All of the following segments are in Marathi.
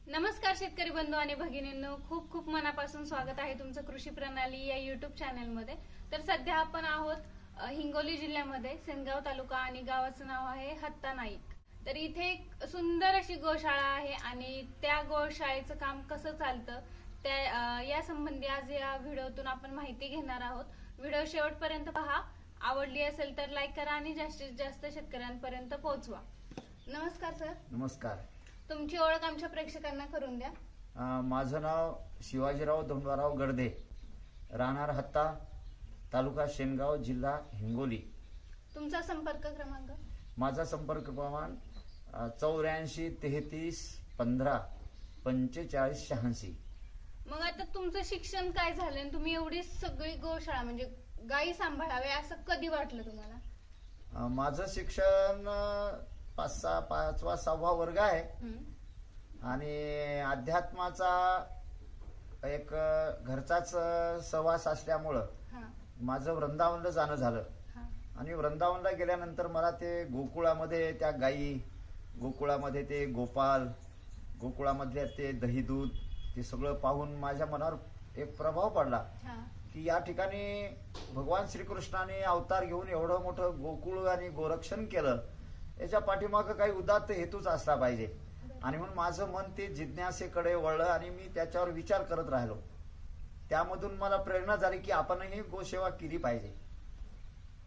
नमस्कार शेतकरी बंधू आणि भगिनींनो, खूप खूप मनापासून स्वागत आहे तुमचं कृषी प्रणाली या युट्यूब चॅनल मध्ये। तर सध्या आपण आहोत हिंगोली जिल्ह्यामध्ये सेनगाव तालुका आणि गावाचं नाव आहे हत्ता नाईक। तर इथे एक सुंदर अशी गोशाळा आहे आणि त्या गोशाळेचं काम कसं चालतं त्या या संबंधी आज या व्हिडिओतून आपण माहिती घेणार आहोत। व्हिडिओ शेवटपर्यंत पहा, आवडली असेल तर लाईक करा आणि जास्तीत जास्त शेतकऱ्यांपर्यंत पोहोचवा। नमस्कार सर। नमस्कार। तुमची ओळख आमच्या प्रेक्षकांना करून द्या। माझं नाव शिवाजीराव धोंडवाराव गडदे, राहणार हत्ता, तालुका शेनगाव, जिल्हा हिंगोली। तुमचा संपर्क क्रमांक? माझा संपर्क क्रमांक 84 33 15 45 86। मग आता तुमचं शिक्षण काय झालं आणि तुम्ही एवढी सगळी गोशाळा म्हणजे गायी सांभाळावे असं कधी वाटलं तुम्हाला? माझं शिक्षण 5वा 6वा वर्ग आहे आणि अध्यात्माचा एक घरचाच सहवास असल्यामुळं माझं वृंदावनला जाणं झालं। आणि वृंदावनला गेल्यानंतर मला ते गोकुळामध्ये त्या गायी, गोकुळामध्ये ते गोपाल, गोकुळामधले ते दही दूध, ते सगळं पाहून माझ्या मनावर एक प्रभाव पडला की या ठिकाणी भगवान श्रीकृष्णाने अवतार घेऊन एवढं मोठं गोकुळ आणि गोरक्षण केलं, याच्या पाठीमागं काही उदात्त हेतूच असला पाहिजे। आणि म्हणून माझं मन ते जिज्ञासेकडे वळलं आणि मी त्याच्यावर विचार करत राहिलो। त्यामधून मला प्रेरणा झाली की आपणही गोसेवा केली पाहिजे।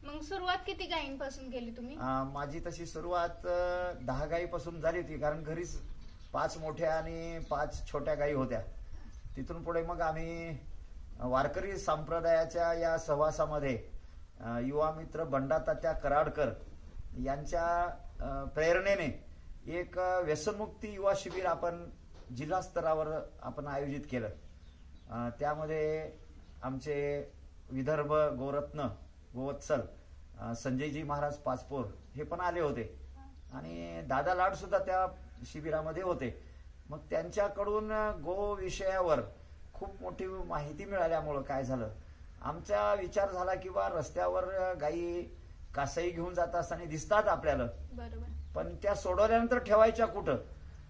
मग सुरुवात किती गायींपासून केली तुम्ही? माझी तशी सुरुवात 10 गायीपासून झाली होती, कारण घरीच 5 मोठ्या आणि 5 छोट्या गायी होत्या। तिथून पुढे मग आम्ही वारकरी संप्रदायाच्या या सहवासामध्ये युवा मित्र बंडातात्या कराडकर यांच्या प्रेरणेने एक व्यसनमुक्ती युवा शिबिर आपण जिल्हा स्तरावर आपण आयोजित केलं। त्यामध्ये आमचे विदर्भ गोरत्न गोवत्सल संजयजी महाराज पाचपोर हे पण आले होते आणि दादा लाड सुद्धा त्या शिबिरामध्ये होते। मग त्यांच्याकडून गो विषयावर खूप मोठी माहिती मिळाल्यामुळं काय झालं, आमचा विचार झाला की बा रस्त्यावर गायी कासाई घेऊन जात असताना दिसतात आपल्याला, पण त्या सोडवल्यानंतर ठेवायच्या कुठं?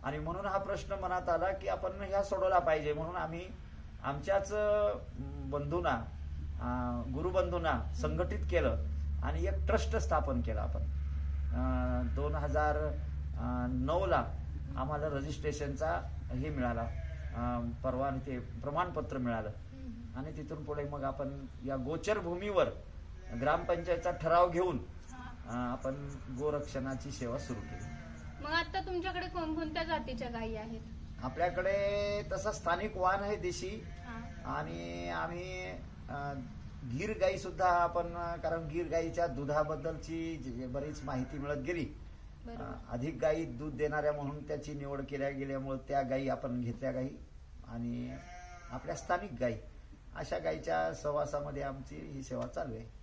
आणि म्हणून हा प्रश्न मनात आला की आपण ह्या सोडवला पाहिजे। म्हणून आम्ही आमच्याच बंधूंना, गुरुबंधूंना संघटित केलं आणि एक ट्रस्ट स्थापन केलं आपण। 2009 ला आम्हाला रजिस्ट्रेशनचा हे मिळाला, परवानगी, ते प्रमाणपत्र मिळालं आणि तिथून पुढे मग आपण या गोचर भूमीवर ग्रामपंचायतचा ठराव घेऊन आपण गोरक्षणाची सेवा सुरू केली। मग आता तुमच्याकडे कोणकोणत्या जातीच्या गायी आहेत? आपल्याकडे तसा स्थानिक वाण आहे देशी, आणि आम्ही गीर गाई सुद्धा आपण, कारण गीर गाईच्या दुधाबद्दलची बरीच माहिती मिळत गेली, अधिक गायी दूध देणाऱ्या म्हणून त्याची निवड केल्या गेल्यामुळे त्या गायी आपण घेतल्या गायी, आणि आपल्या स्थानिक गायी, अशा गायीच्या सहवासामध्ये आमची ही सेवा चालू आहे।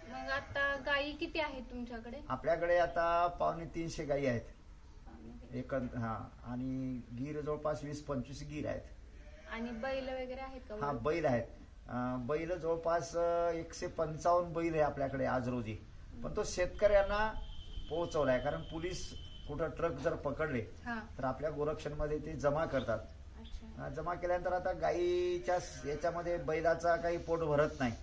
मग आता गायी किती आहेत तुमच्याकडे? आपल्याकडे आता 250 गायी आहेत एक, आणि गीर जवळपास 20-25 गीर आहेत। आणि बैल वगैरे आहेत का? हा, बैल आहेत। बैल जवळपास 155 बैल आहे आपल्याकडे आज रोजी, पण तो शेतकऱ्यांना पोहोचवलाय, कारण पोलीस कुठं ट्रक जर पकडले तर आपल्या गोरक्षण मध्ये ते जमा करतात। जमा केल्यानंतर आता गायीच्या याच्यामध्ये बैलाचा काही पोट भरत नाही,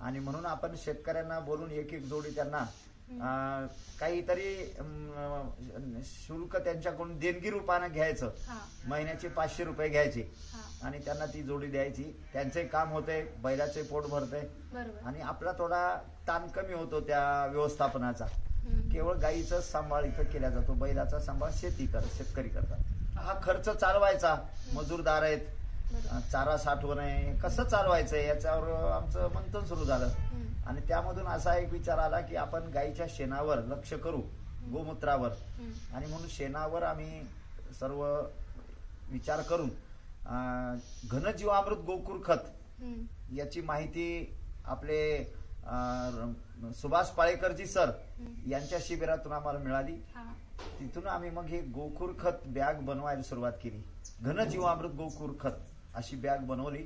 आणि म्हणून आपण शेतकऱ्यांना बोलून एक जोडी त्यांना काहीतरी शुल्क त्यांच्याकडून देणगी रूपाने घ्यायचं, महिन्याचे 500 रुपये घ्यायचे आणि त्यांना ती जोडी द्यायची। त्यांचे काम होते, बैलाचे पोट भरते आणि आपला थोडा ताण कमी होतो त्या व्यवस्थापनाचा। केवळ गायीचा सांभाळ इथं केला जातो, बैलाचा सांभाळ शेतकरी करतात। हा खर्च चालवायचा, मजूरदार आहेत, चारा साठवण आहे, कसं चालवायचं याच्यावर आमचं मंथन सुरू झालं। आणि त्यामधून असा एक विचार आला की आपण गायीच्या शेणावर लक्ष करू, गोमूत्रावर, आणि म्हणून शेणावर आम्ही सर्व विचार करून घनजीवामृत गोकुळ खत याची माहिती आपले सुभाष पाळेकरजी सर यांच्या शिबिरातून आम्हाला मिळाली। तिथून आम्ही मग हे गोकुळ खत बॅग बनवायला सुरुवात केली। घनजीवामृत गोकुळ खत अशी बॅग बनवली।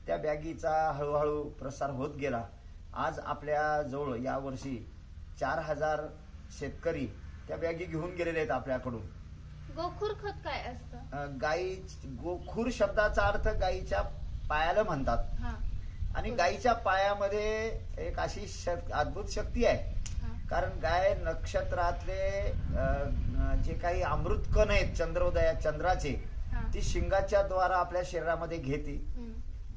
त्या बॅगीचा हळूहळू प्रसार होत गेला। आज आपल्या जवळ यावर्षी 4000 शेतकरी त्या बॅगी घेऊन गेलेले आहेत आपल्याकडून। गोखूर खत काय असतं? गाई गोखूर शब्दाचा अर्थ गाईच्या पायाला म्हणतात. हा आणि गाईच्या पायामध्ये एक अशी अद्भुत शक्ती आहे. कारण गाय नक्षत्रातले जे काही अमृत कण आहेत चंद्राचे ती शिंगाच्या द्वारा आपल्या शरीरामध्ये घेते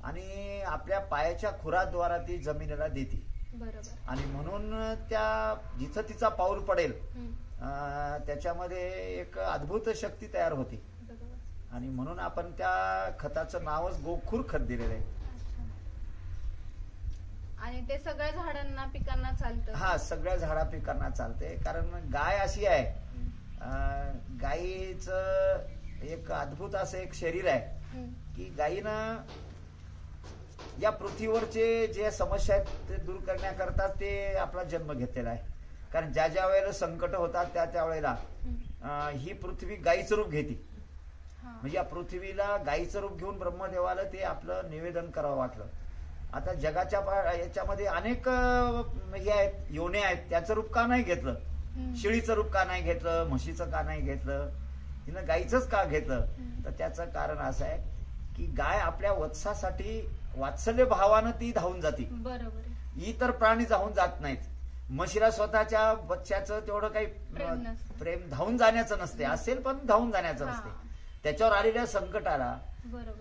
आणि आपल्या पायाच्या खुराद्वारा ती जमिनीला देते. बरोबर. आणि म्हणून त्या जिथं तिचा पाऊल पडेल त्याच्यामध्ये एक अद्भुत शक्ती तयार होती. आणि म्हणून आपण त्या खताचं नावच गोखूर खत दिलेलं आहे. आणि ते सगळ्या झाडांना पिकांना चालतं? हा, सगळ्या झाडा पिकांना चालते. कारण गाय अशी आहे, गायीचं एक अद्भुत असं एक शरीर आहे की गायीनं या पृथ्वीवरचे जे समस्या आहेत ते दूर करण्याकरता ते आपला जन्म घेतलेला आहे. कारण ज्या ज्या वेळेला संकट होतात त्या वेळेला ही पृथ्वी गायीचं रूप घेते. म्हणजे या पृथ्वीला गायीचं रूप घेऊन ब्रह्मदेवाला ते आपलं निवेदन करावं वाटलं. आता जगाच्या याच्यामध्ये अनेक हे आहेत, योने आहेत, त्याचं रूप का नाही घेतलं? शेळीचं रूप का नाही घेतलं? म्हशीचं का नाही घेतलं? हिनं गायीचंच का घेतलं? तर त्याचं कारण असं आहे की गाय आपल्या वत्सासाठी वात्सल्य भावानं ती धावून जाते. बरोबर. इतर प्राणी धावून जात नाहीत. म्हशीला स्वतःच्या बच्च्याचं तेवढं काही प्रेम धावून जाण्याचं नसते. असेल पण धावून जाण्याचं नसते. त्याच्यावर आलेल्या संकटाला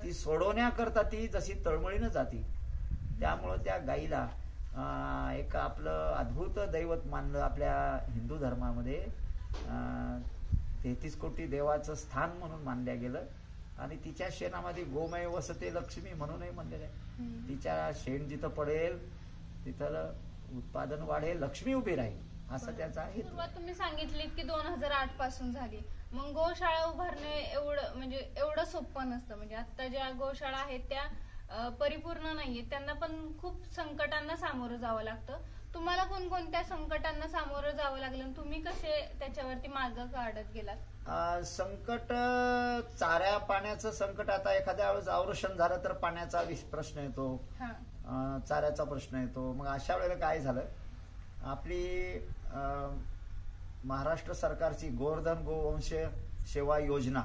ती सोडवण्याकरता ती जशी तळमळीनं जाते. त्यामुळं त्या गाईला एक आपलं अद्भुत दैवत मानलं आपल्या हिंदू धर्मामध्ये. 33 कोटी देवाचं स्थान म्हणून मानलं गेलं. आणि तिच्या शेणामध्ये गोमय वसते लक्ष्मी म्हणूनही म्हणलेलं आहे. तिच्या शेण जिथं पडेल तिथं उत्पादन वाढेल, लक्ष्मी उभी राहील, असं त्याचा आहे. सुरुवात तुम्ही सांगितली की 2008 पासून झाली. मग गोशाळा उभारणे एवढं सोपं नसतं. म्हणजे आता ज्या गोशाळा आहेत त्या परिपूर्ण नाहीये, त्यांना पण खूप संकटांना सामोरं जावं लागतं. तुम्हाला कोणकोणत्या संकटांना सामोरं जावं लागलं? तुम्ही कसे त्याच्यावरती मार्ग काढत गेलात? संकट, चाऱ्या पाण्याचं संकट. आता एखाद्या वेळेस अवृषण झालं तर पाण्याचा प्रश्न येतो, चाऱ्याचा प्रश्न येतो. मग अशा वेळेला काय झालं, आपली महाराष्ट्र सरकारची गोवर्धन गोवंश सेवा योजना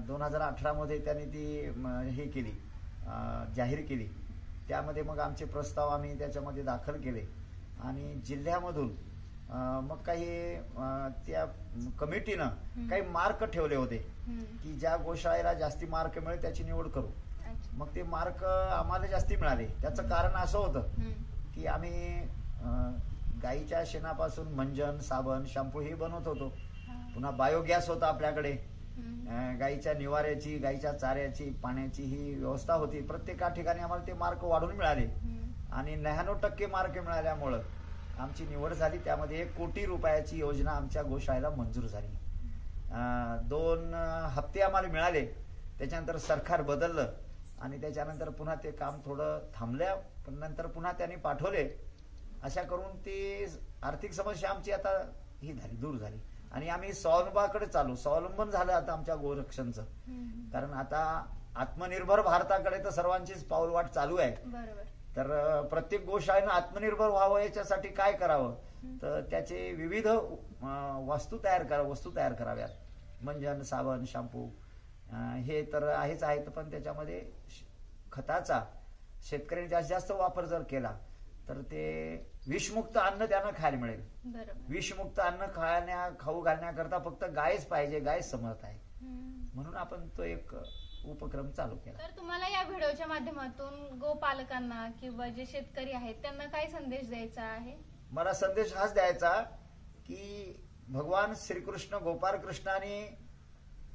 2018 मध्ये त्यांनी ती हे केली, जाहीर केली. त्यामध्ये मग आमचे प्रस्ताव आम्ही त्याच्यामध्ये दाखल केले आणि जिल्ह्यामधून मग काही त्या कमिटीनं काही मार्क ठेवले होते की ज्या गोशाळेला जास्ती मार्क मिळेल त्याची निवड करू. मग ते मार्क आम्हाला जास्ती मिळाले. त्याचं कारण असं होतं की आम्ही गाईच्या शेणापासून मंजन, साबण, शॅम्पू हे बनवत होतो. पुन्हा बायोगॅस होता आपल्याकडे. गाईच्या निवाऱ्याची, गाईच्या चाऱ्याची, पाण्याची ही व्यवस्था होती. प्रत्येका ठिकाणी आम्हाला ते मार्क वाढून मिळाले आणि 99% मार्क मिळाल्यामुळं आमची निवड झाली. त्यामध्ये 1 कोटी रुपयाची योजना आमच्या गोशाळेला मंजूर झाली. 2 हप्ते आम्हाला मिळाले. त्याच्यानंतर सरकार बदललं आणि त्याच्यानंतर पुन्हा ते काम थोडं थांबल्या, पण नंतर पुन्हा त्यांनी पाठवले. अशा करून ती आर्थिक समस्या आमची आता ही झाली, दूर झाली आणि आम्ही स्वावलंबन झालं आता आमच्या गोरक्षणचं. कारण आता आत्मनिर्भर भारताकडे तर सर्वांचीच पाऊलवाट चालू आहे. तर प्रत्येक गोशाळेनं आत्मनिर्भर व्हावं याच्यासाठी काय करावं, तर त्याचे विविध वस्तू तयार कराव्यात. मंजन, साबण, शॅम्पू हे तर आहेच आहेत, पण त्याच्यामध्ये खताचा शेतकऱ्यांनी जास्तीत जास्त वापर जर केला तर ते विषमुक्त अन्न त्यांना खायला मिळेल. विषमुक्त अन्न खाऊ घालण्याकरता फक्त गायच पाहिजे, गायच समर्थ आहे. म्हणून आपण तो एक उपक्रम चालू केला. तर तुम्हाला या व्हिडिओच्या माध्यमातून गोपालकांना किंवा जे शेतकरी आहेत त्यांना काय संदेश द्यायचा आहे? मला संदेश हाच द्यायचा की भगवान श्रीकृष्ण गोपाल कृष्णाने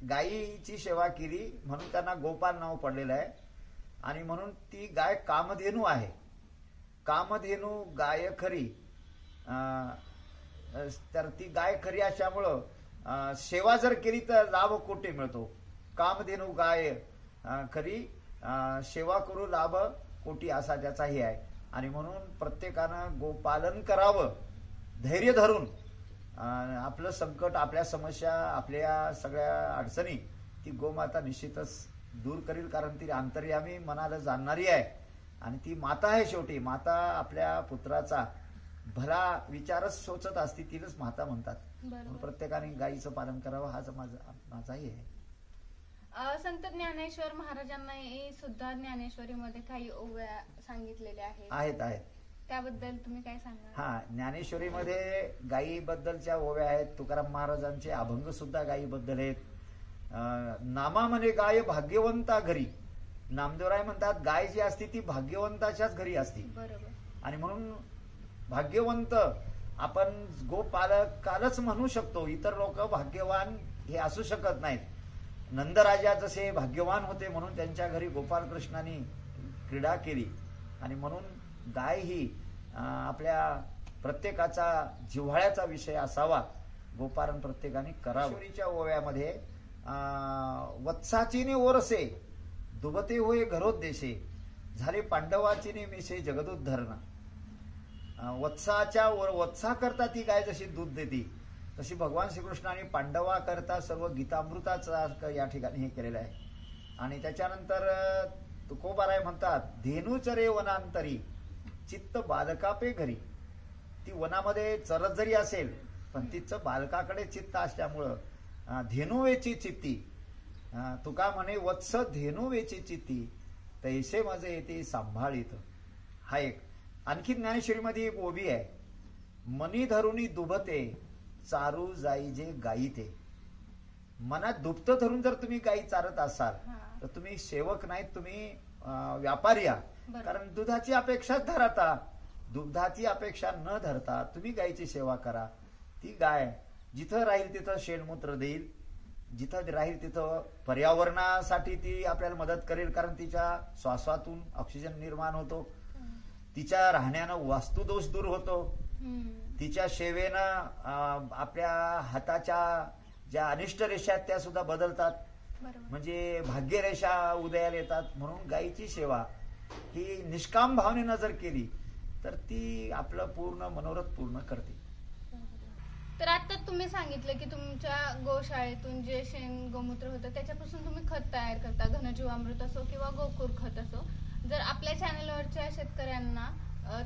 गायीची सेवा केली म्हणून त्यांना गोपाल नाव पडलेलं आहे. आणि म्हणून ती गाय कामधेनू आहे. कामधेनू गाय खरी. तर ती गाय खरी असल्यामुळं सेवा जर केली तर लाभ कोटी मिळतो. कामधेनू गाय खरी, सेवा करू लाभ कोटी, असा त्याचा हे आहे. आणि म्हणून प्रत्येकानं गोपालन करावं धैर्य धरून. आपलं संकट, आपल्या समस्या, आपल्या सगळ्या अडचणी ती गोमाता निश्चितच दूर करील. कारण ती अंतर्यामी मनाला जाणणारी आहे आणि ती माता आहे. शेवटी माता आपल्या पुत्राचा भला विचारच सोचत असती, तिलाच माता म्हणतात. म्हणून बरोबर. प्रत्येकाने गायीचं पालन करावं हाच माझाही आहे. संत ज्ञानेश्वर महाराजांनाही सुद्धा ज्ञानेश्वरीमध्ये काही ओव्या सांगितलेल्या आहेत, आहेत. त्याबद्दल तुम्ही काय सांगा? हा, ज्ञानेश्वरीमध्ये गायीबद्दलच्या ओव्या आहेत. तुकाराम महाराजांचे अभंग सुद्धा गायीबद्दल आहेत. नामा म्हणे गाय भाग्यवंता घरी, नामदेवराय म्हणतात गाय जी असती ती भाग्यवंताच्याच घरी असती. बरोबर. आणि म्हणून भाग्यवंत आपण गोपालकालच म्हणू शकतो. इतर लोक भाग्यवान हे असू शकत नाहीत. नंदराजा जसे भाग्यवान होते म्हणून त्यांच्या घरी गोपालकृष्णाने क्रीडा केली. आणि म्हणून गाय ही आपल्या प्रत्येकाचा जिव्हाळ्याचा विषय असावा. गोपालन प्रत्येकाने करावं. ईश्वरीच्या ओव्यामध्ये वत्साची ने ओरसे दुबते होय घरोद्देशे, झाले पांडवाची ने मिसे जगदुद्धरण. वत्सा करता ती गाय जशी दूध देते तशी भगवान श्रीकृष्णाने पांडवा करता सर्व गीतामृताचा या ठिकाणी हे केलेलं आहे. आणि त्याच्यानंतर तुकोबाराय म्हणतात धेनुचरे वनांतरी चित्त बालकापे घरी. ती वनामध्ये चरत जरी असेल पण तिचं बालकाकडे चित्त असल्यामुळं धेनुवेची चित्ती. तुका म्हणे वत्स धेनुवेची चित्ती, तैसे माझे येते सांभाळीत. हा एक. आणखी ज्ञानेश्वरीमध्ये एक ओवी आहे, मनी धरुनी दुभते चारू जाई जे गाई ते. मनात दुभत धरून जर तुम्ही गाई चारत असाल तर तुम्ही सेवक नाहीत, तुम्ही व्यापारी आहात. कारण दुधाची अपेक्षा धरता, दुधाची अपेक्षा न धरता तुम्ही गायीची सेवा करा. ती गाय जिथं राहील तिथं शेणमूत्र देईल, जिथं राहील तिथं पर्यावरणासाठी ती आपल्याला मदत करेल. कारण तिच्या श्वासातून ऑक्सिजन निर्माण होतो, तिच्या राहण्यानं वास्तुदोष दूर होतो, तिच्या सेवेनं आपल्या हाताच्या ज्या अनिष्ट रेषा आहेत त्या सुद्धा बदलतात, म्हणजे भाग्यरेषा उदयाला येतात. म्हणून गायीची सेवा ही निष्काम भावनेनं जर केली तर ती आपलं पूर्ण मनोरथ पूर्ण करते. तर आता तुम्ही सांगितलं की तुमच्या गोशाळेतून जे शेण गोमूत्र होतं त्याच्यापासून तुम्ही खत तयार करता, घनजीवामृत असो किंवा गोकुळ खत असो. जर आपल्या चॅनलवरच्या शेतकऱ्यांना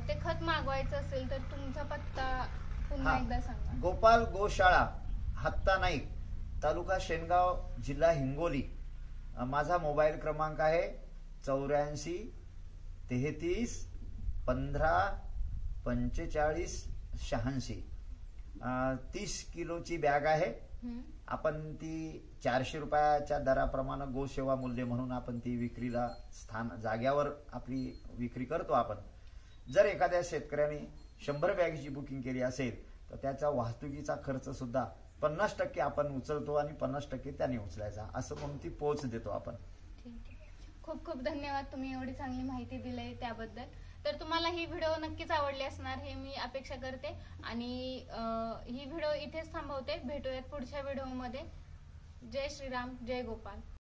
ते खत मागवायचं असेल तर तुमचा पत्ता पुन्हा एकदा सांगा. गोपाल गोशाळा, हत्ता नाईक, तालुका शेनगाव, जिल्हा हिंगोली. माझा मोबाईल क्रमांक आहे 84 33 15 45 86. 30 किलोची बॅग आहे. आपण ती 400 रुपयाच्या दराप्रमाणे गोसेवा मूल्य म्हणून आपण ती विक्रीला जाग्यावर आपली विक्री करतो आपण. जर एखाद्या शेतकऱ्याने 100 बॅगची बुकिंग केली असेल तर त्याचा वाहतुकीचा खर्च सुद्धा 50% आपण उचलतो आणि 50% त्याने उचलायचा, असं म्हणून ती पोच देतो आपण. खूप खूप धन्यवाद, तुम्ही एवढी चांगली माहिती दिली त्याबद्दल. तर तुम्हाला ही व्हिडिओ नक्कीच आवडली असणार हे मी अपेक्षा करते. आणि ही व्हिडिओ इथेच थांबवते. भेटूयात पुढच्या व्हिडिओमध्ये. जय श्रीराम, जय गोपाल.